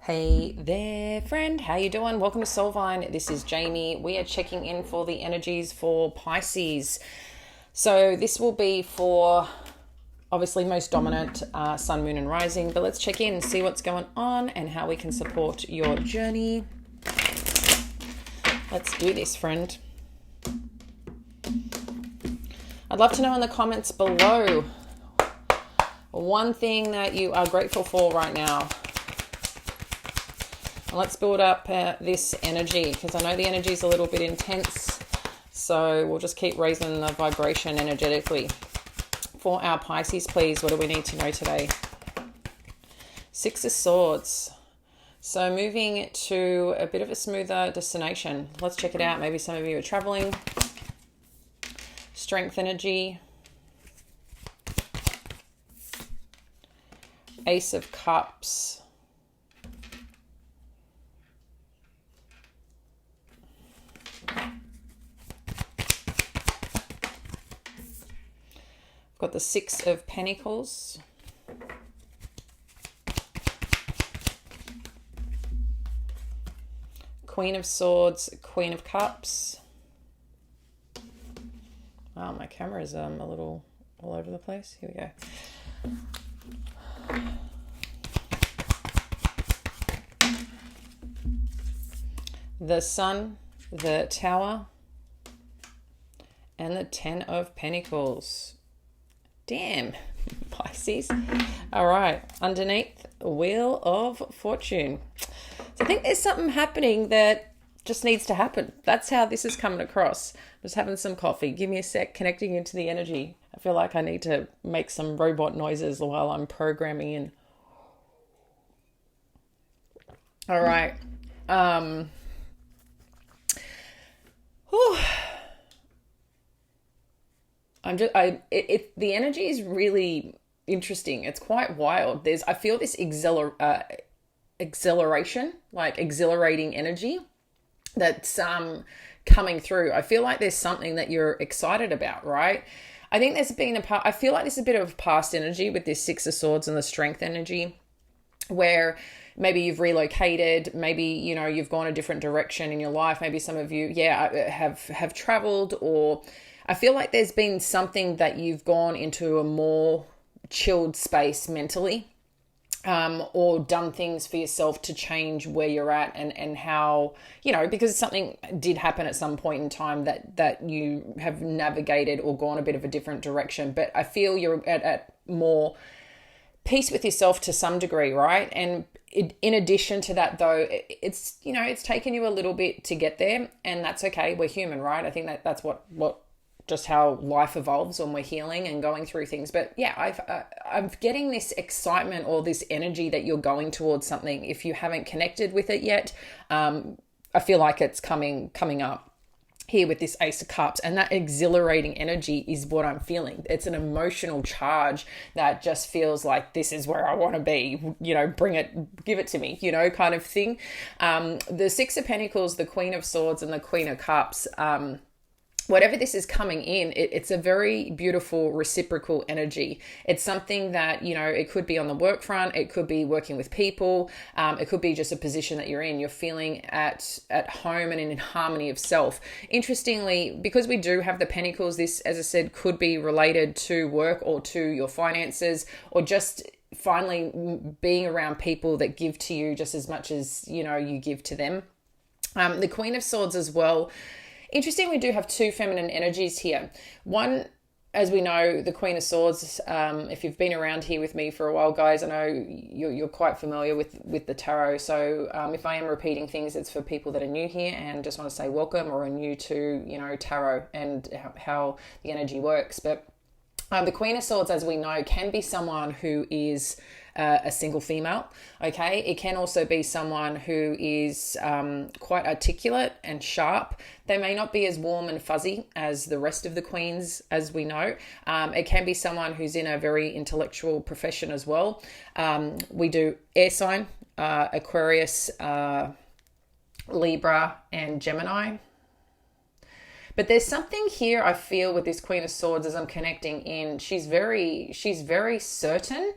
Hey there, friend. How you doing? Welcome to Soulvine. This is Jamie. We are checking in for the energies for Pisces. So this will be for obviously most dominant sun, moon, and rising. But let's check in, see what's going on, and how we can support your journey. Let's do this, friend. I'd love to know in the comments below one thing that you are grateful for right now. Let's build up this energy, because I know the energy is a little bit intense. So we'll just keep raising the vibration energetically. For our Pisces, please, what do we need to know today? Six of Swords. So moving to a bit of a smoother destination. Let's check it out. Maybe some of you are traveling. Strength energy. Ace of Cups. Got the Six of Pentacles. Queen of Swords, Queen of Cups. Wow, my camera is a little all over the place. Here we go. The Sun, the Tower, and the Ten of Pentacles. Damn, Pisces. All right, underneath, Wheel of Fortune. So I think there's something happening that just needs to happen. That's how this is coming across. Just having some coffee. Give me a sec, connecting into the energy. I feel like I need to make some robot noises while I'm programming in. All right. The energy is really interesting. It's quite wild. I feel this exhilaration, like exhilarating energy that's coming through. I feel like there's something that you're excited about, right? I think I feel like there's a bit of past energy with this Six of Swords and the strength energy, where maybe you've relocated, maybe, you've gone a different direction in your life. Maybe some of you, have traveled, or I feel like there's been something that you've gone into a more chilled space mentally, or done things for yourself to change where you're at and how, because something did happen at some point in time that you have navigated or gone a bit of a different direction. But I feel you're at more peace with yourself to some degree, right? And in addition to that, though, it's taken you a little bit to get there, and that's okay. We're human, right? I think that's what just how life evolves when we're healing and going through things. But yeah, I'm getting this excitement or this energy that you're going towards something. If you haven't connected with it yet, I feel like it's coming up here with this Ace of Cups, and that exhilarating energy is what I'm feeling. It's an emotional charge that just feels like this is where I want to be, bring it, give it to me, kind of thing. The Six of Pentacles, the Queen of Swords, and the Queen of Cups, whatever this is coming in, it's a very beautiful reciprocal energy. It's something that, it could be on the work front, it could be working with people, it could be just a position that you're in. You're feeling at home and in harmony of self. Interestingly, because we do have the Pentacles, this, as I said, could be related to work or to your finances, or just finally being around people that give to you just as much as, you give to them. The Queen of Swords as well. Interesting, we do have two feminine energies here. One, as we know, the Queen of Swords, if you've been around here with me for a while, guys, I know you're quite familiar with the tarot. So if I am repeating things, it's for people that are new here and just want to say welcome, or are new to, tarot and how the energy works. But the Queen of Swords, as we know, can be someone who is a single female, okay? It can also be someone who is quite articulate and sharp. They may not be as warm and fuzzy as the rest of the queens, as we know. It can be someone who's in a very intellectual profession as well. We do air sign, Aquarius, Libra, and Gemini. But there's something here I feel with this Queen of Swords as I'm connecting in. She's very certain.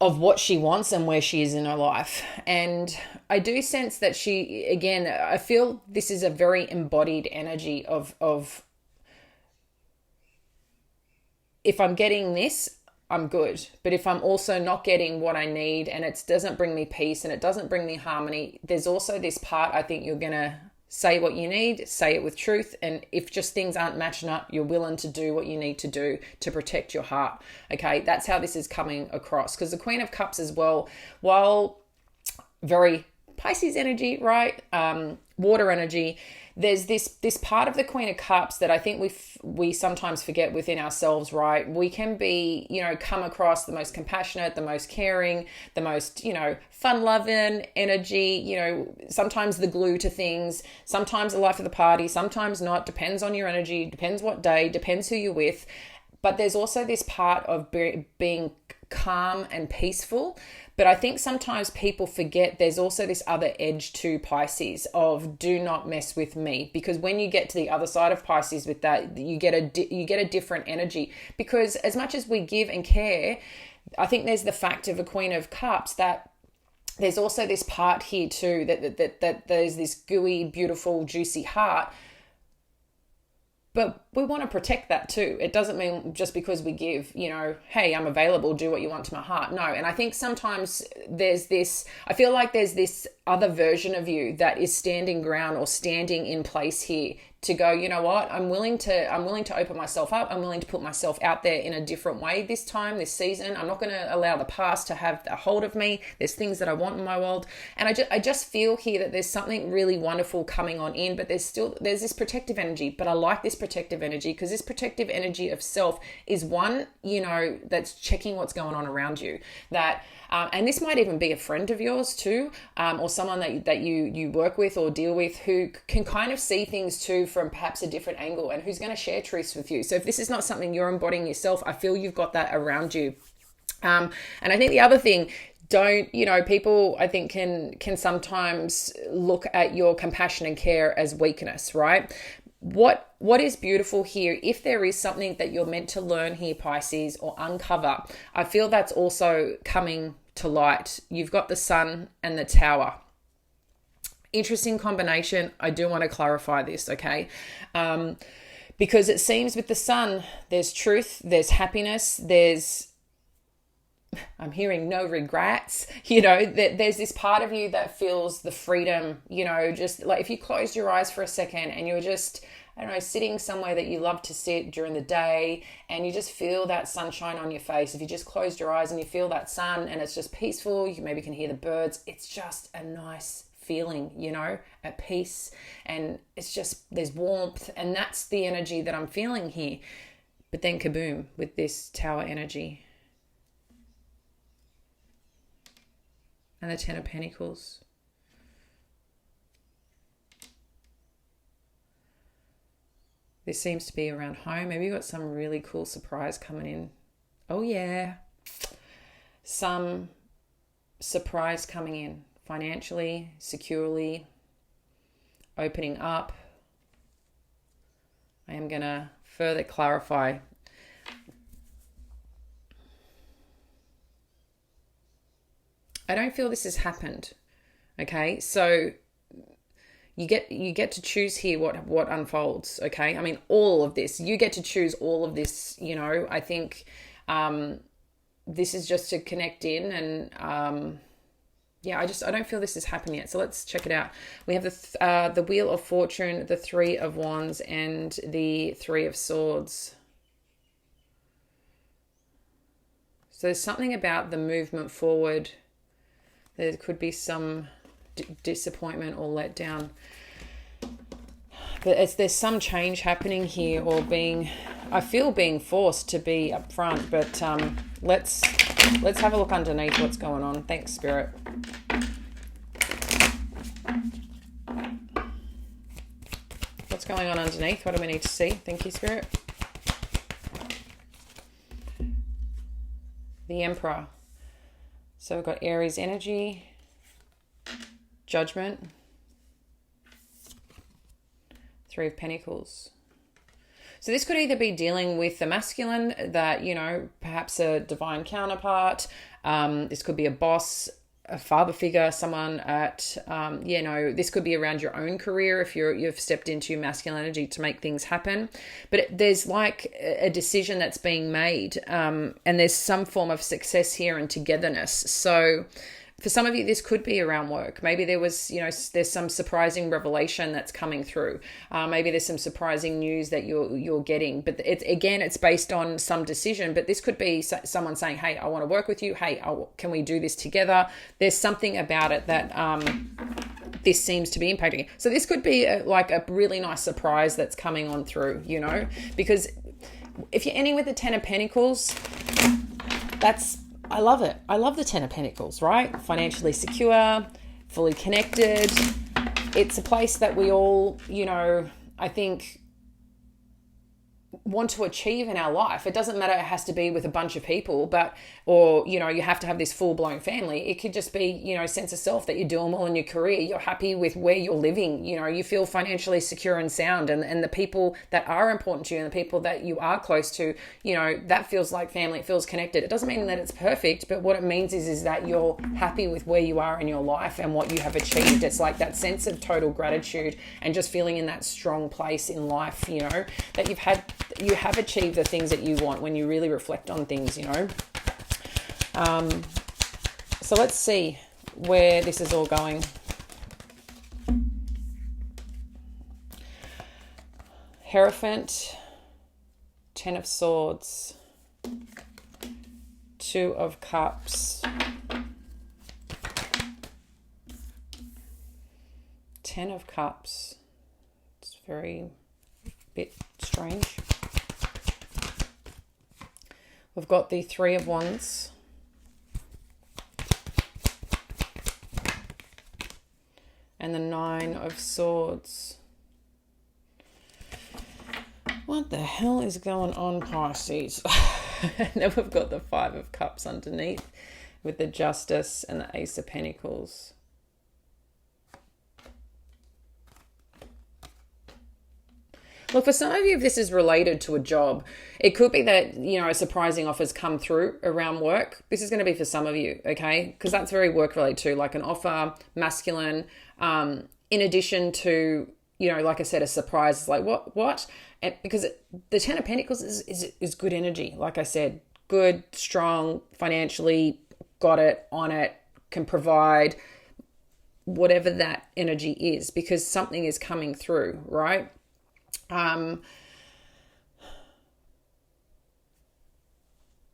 of what she wants and where she is in her life. And I do sense that she, again, I feel this is a very embodied energy of if I'm getting this, I'm good. But if I'm also not getting what I need and it doesn't bring me peace and it doesn't bring me harmony, there's also this part I think you're going to say what you need, say it with truth. And if just things aren't matching up, you're willing to do what you need to do to protect your heart. Okay, that's how this is coming across. Because the Queen of Cups as well, while very Pisces energy, right? Water energy. There's this part of the Queen of Cups that I think we sometimes forget within ourselves, right? We can be, come across the most compassionate, the most caring, the most, fun-loving energy, sometimes the glue to things, sometimes the life of the party, sometimes not, depends on your energy, depends what day, depends who you're with. But there's also this part of being calm and peaceful. But I think sometimes people forget there's also this other edge to Pisces of do not mess with me. Because when you get to the other side of Pisces with that, you get a different energy. Because as much as we give and care, I think there's the fact of a Queen of Cups that there's also this part here too, that there's this gooey, beautiful, juicy heart. But we want to protect that too. It doesn't mean just because we give, hey, I'm available, do what you want to my heart. No. And I think sometimes I feel like there's this other version of you that is standing ground or standing in place here to go, you know what, I'm willing to open myself up. I'm willing to put myself out there in a different way this time, this season. I'm not going to allow the past to have a hold of me. There's things that I want in my world. And I just feel here that there's something really wonderful coming on in, but there's this protective energy. But I like this protective energy because this protective energy of self is one, that's checking what's going on around you. And this might even be a friend of yours too, or someone that you work with or deal with who can kind of see things too from perhaps a different angle and who's going to share truths with you. So if this is not something you're embodying yourself, I feel you've got that around you. And I think the other thing, people I think can sometimes look at your compassion and care as weakness, right? What is beautiful here, if there is something that you're meant to learn here, Pisces, or uncover, I feel that's also coming to light. You've got the Sun and the Tower. Interesting combination. I do want to clarify this, okay? Because it seems with the Sun, there's truth, there's happiness, I'm hearing no regrets, there's this part of you that feels the freedom, just like if you closed your eyes for a second and you were just, sitting somewhere that you love to sit during the day and you just feel that sunshine on your face. If you just closed your eyes and you feel that sun and it's just peaceful, you maybe can hear the birds. It's just a nice feeling, at peace. And it's just, there's warmth. And that's the energy that I'm feeling here. But then kaboom with this Tower energy. And the Ten of Pentacles. This seems to be around home. Maybe you got some really cool surprise coming in. Oh yeah. Some surprise coming in. Financially, securely, opening up. I am going to further clarify. I don't feel this has happened. Okay, so you get to choose here what unfolds. Okay, I mean all of this. You get to choose all of this. I think this is just to connect in, and I don't feel this has happened yet. So let's check it out. We have the Wheel of Fortune, the Three of Wands, and the Three of Swords. So there's something about the movement forward. There could be some disappointment or letdown. But there's some change happening here, or I feel being forced to be upfront. But let's have a look underneath what's going on. Thanks, Spirit. What's going on underneath? What do we need to see? Thank you, Spirit. The Emperor. So we've got Aries energy, Judgment, Three of Pentacles. So this could either be dealing with the masculine that, perhaps a divine counterpart, This could be a boss, a father figure, someone at, this could be around your own career if you've stepped into masculine energy to make things happen. But there's like a decision that's being made, and there's some form of success here and togetherness. So for some of you, this could be around work. Maybe there's some surprising revelation that's coming through. Maybe there's some surprising news that you're getting. But it's based on some decision. But this could be someone saying, "Hey, I want to work with you. Hey, can we do this together?" There's something about it that this seems to be impacting. So this could be a really nice surprise that's coming on through. Because if you're ending with the Ten of Pentacles, I love it. I love the Ten of Pentacles, right? Financially secure, fully connected. It's a place that we all, I think want to achieve in our life. It doesn't matter, it has to be with a bunch of people, or you have to have this full-blown family. It could just be, sense of self that you're doing well in your career. You're happy with where you're living. You feel financially secure and sound, and the people that are important to you and the people that you are close to, that feels like family. It feels connected. It doesn't mean that it's perfect, but what it means is that you're happy with where you are in your life and what you have achieved. It's like that sense of total gratitude and just feeling in that strong place in life, that you have achieved the things that you want when you really reflect on things, So let's see where this is all going. Hierophant, Ten of Swords, Two of Cups, Ten of Cups. It's very bit strange. We've got the Three of Wands, and the Nine of Swords. What the hell is going on, Pisces? And then we've got the Five of Cups underneath with the Justice and the Ace of Pentacles. Look, for some of you, if this is related to a job, it could be that, a surprising offer's come through around work. This is going to be for some of you, okay? Because that's very work-related too, like an offer, masculine, in addition to, like I said, a surprise. It's like, what? And because the Ten of Pentacles is good energy. Like I said, good, strong, financially, got it, on it, can provide whatever that energy is, because something is coming through, right?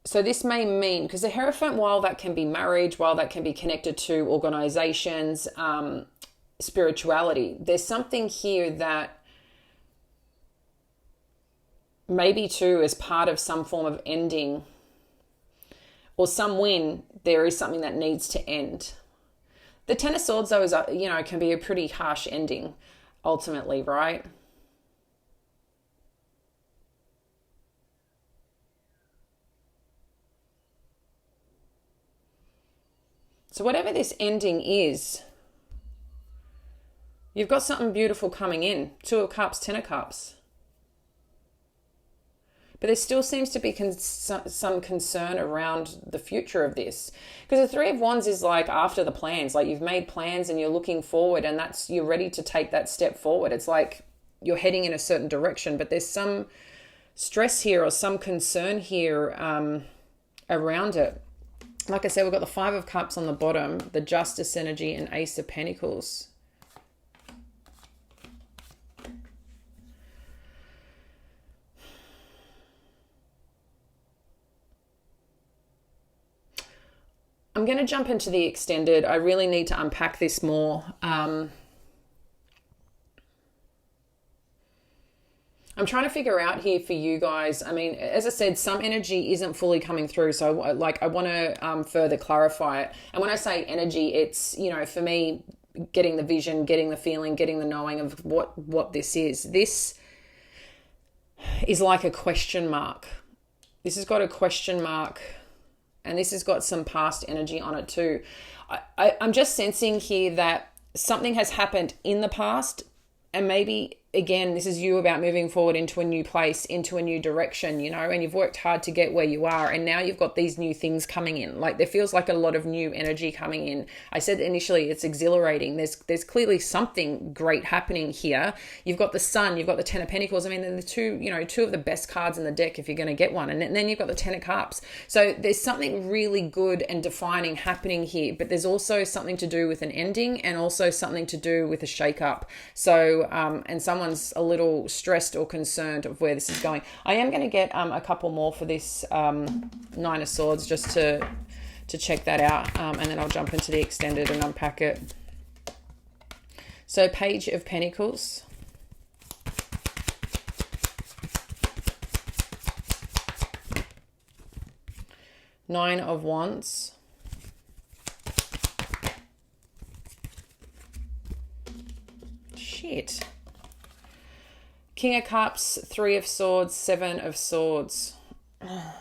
So this may mean, because the Hierophant, while that can be marriage, while that can be connected to organizations, spirituality, there's something here that maybe too as part of some form of ending or some win, there is something that needs to end. The Ten of Swords, though, is, can be a pretty harsh ending ultimately, right? So whatever this ending is, you've got something beautiful coming in. Two of Cups, Ten of Cups. But there still seems to be some concern around the future of this. Because the Three of Wands is like after the plans. Like you've made plans and you're looking forward, and you're ready to take that step forward. It's like you're heading in a certain direction, but there's some stress here or some concern here around it. Like I said, we've got the Five of Cups on the bottom, the Justice energy, and Ace of Pentacles. I'm going to jump into the extended. I really need to unpack this more. I'm trying to figure out here for you guys. I mean, as I said, some energy isn't fully coming through. So I want to further clarify it. And when I say energy, it's, for me, getting the vision, getting the feeling, getting the knowing of what this is. This is like a question mark. This has got a question mark, and this has got some past energy on it too. I'm just sensing here that something has happened in the past, and maybe again, this is you about moving forward into a new place, into a new direction, you know, and you've worked hard to get where you are. And now you've got these new things coming in. Like there feels like a lot of new energy coming in. I said initially it's exhilarating. There's clearly something great happening here. You've got the Sun, you've got the Ten of Pentacles. I mean, they're the two of the best cards in the deck if you're going to get one. And then you've got the Ten of Cups. So there's something really good and defining happening here, but there's also something to do with an ending and also something to do with a shake-up. So, and someone's a little stressed or concerned of where this is going. I am going to get a couple more for this Nine of Swords just to check that out, and then I'll jump into the extended and unpack it. So Page of Pentacles. Nine of Wands. Shit. King of Cups, Three of Swords, Seven of Swords.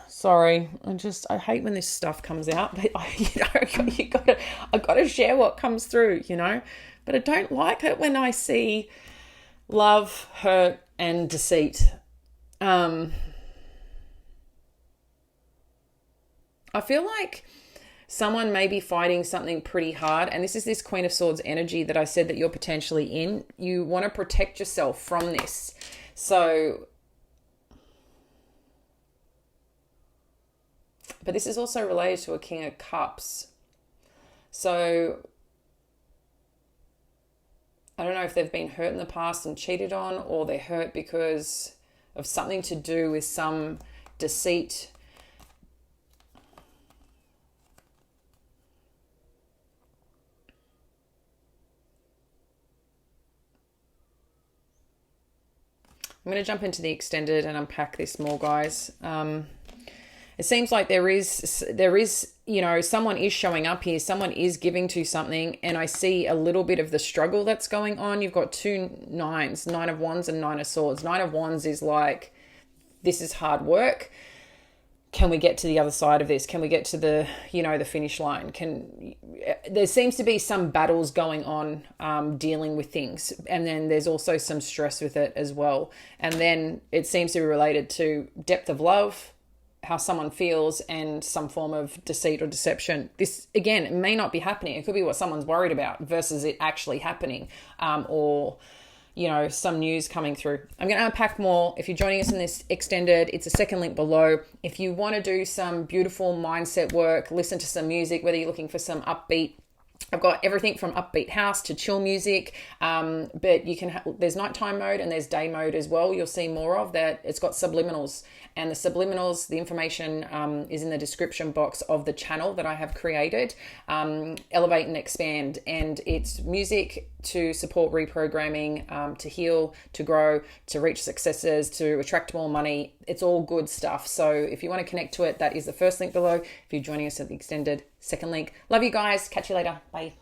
Sorry, I hate when this stuff comes out, but I've got to share what comes through, you know. But I don't like it when I see love, hurt, and deceit. I feel like someone may be fighting something pretty hard, and this is this Queen of Swords energy that I said that you're potentially in. You want to protect yourself from this. So, but this is also related to a King of Cups. So, I don't know if they've been hurt in the past and cheated on, or they're hurt because of something to do with some deceit. I'm going to jump into the extended and unpack this more, guys. It seems like there is, you know, someone is showing up here. Someone is giving to something. And I see a little bit of the struggle that's going on. You've got two nines, Nine of Wands and Nine of Swords. Nine of Wands is like, this is hard work. Can we get to the other side of this? Can we get to the, you know, the finish line? There seems to be some battles going on, dealing with things. And then there's also some stress with it as well. And then it seems to be related to depth of love, how someone feels, and some form of deceit or deception. This, again, it may not be happening. It could be what someone's worried about versus it actually happening, or, you know, some news coming through. I'm going to unpack more. If you're joining us in this extended, it's a second link below. If you want to do some beautiful mindset work, listen to some music, whether you're looking for some upbeat, I've got everything from upbeat house to chill music, but you can there's nighttime mode and there's day mode as well. You'll see more of that. It's got subliminals, and the subliminals, the information is in the description box of the channel that I have created, Elevate and Expand, and it's music to support reprogramming, to heal, to grow, to reach successes, to attract more money. It's all good stuff. So if you want to connect to it, that is the first link below. If you're joining us at the extended, second link. Love you guys. Catch you later. Bye.